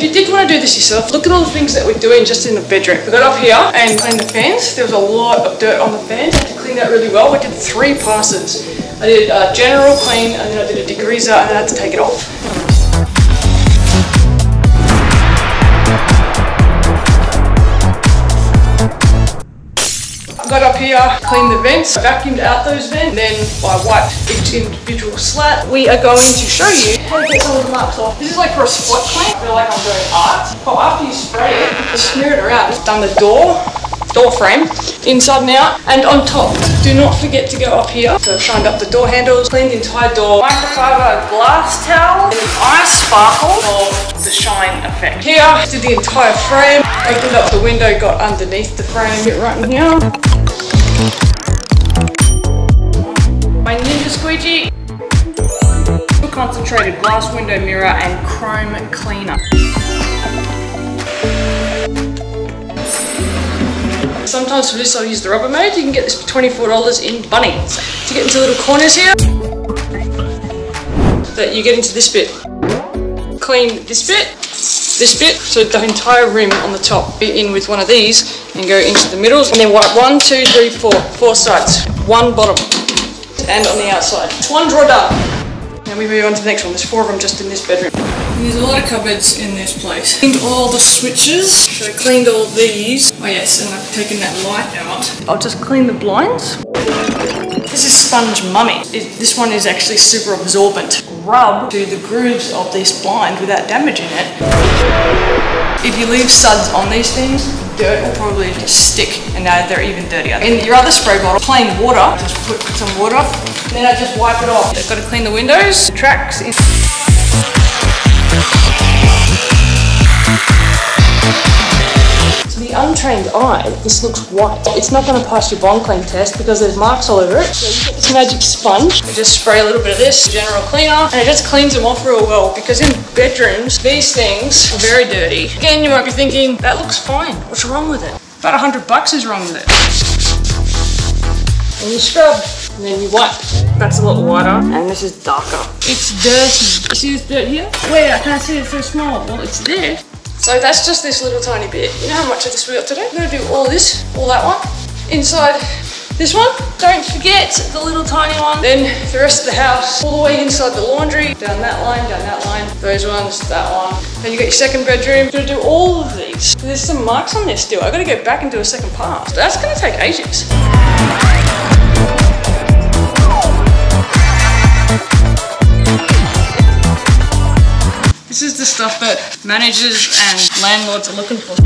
if you did want to do this yourself, look at all the things that we're doing just in the bedroom. We got up here and cleaned the fans. There was a lot of dirt on the fans. I had to clean that really well. We did 3 passes. I did a general clean, and then I did a degreaser, and then I had to take it off. Got up here, cleaned the vents, vacuumed out those vents, then I wiped each individual slat. We are going to show you how to get some of the marks off. This is like for a spot clean. I feel like I'm doing art. But after you spray it, just smear it around. Just done the door frame, inside and out, and on top. Do not forget to go up here. So I've shined up the door handles, cleaned the entire door, microfiber glass towel, and an ice sparkle for the shine effect. Here, did the entire frame, opened up the window, got underneath the frame, get right in here. My Ninja Squeegee, concentrated glass window mirror and chrome cleaner. Sometimes for this I'll use the Rubbermaid. You can get this for $24 in Bunnings. To get into little corners here, that you get into this bit. Clean this bit, so the entire rim on the top. Be in with one of these and go into the middles, and then wipe 1, 2, 3, 4 sides, 1 bottom, and on the outside. 1 drawer done. Now we move on to the next one. There's 4 of them just in this bedroom. There's a lot of cupboards in this place. Cleaned all the switches. So I cleaned all these. Oh yes, and I've taken that light out. I'll just clean the blinds. This is Sponge Mummy. This one is actually super absorbent. Rub to the grooves of this blind without damaging it. If you leave suds on these things, dirt will probably just stick, and now they're even dirtier. In your other spray bottle, plain water, just put some water, and then I just wipe it off. I've got to clean the windows, tracks. To the untrained eye, this looks white. It's not going to pass your bond clean test because there's marks all over it. So you get this magic sponge, you just spray a little bit of this, general cleaner, and it just cleans them off real well, because in bedrooms, these things are very dirty. Again, you might be thinking, that looks fine. What's wrong with it? About $100 is wrong with it. And you scrub, and then you wipe. That's a lot whiter, and this is darker. It's dirty. You see this dirt here? Where? I can't see it, it's so small. Well, it's there. So that's just this little tiny bit. You know how much of this we got to do? We're gonna do all this, all that one, inside this one. Don't forget the little tiny one. Then the rest of the house, all the way inside the laundry, down that line, those ones, that one. Then you got your second bedroom. You're gonna do all of these. There's some marks on there still. I gotta go back and do a second pass. That's gonna take ages. This is the stuff that managers and landlords are looking for.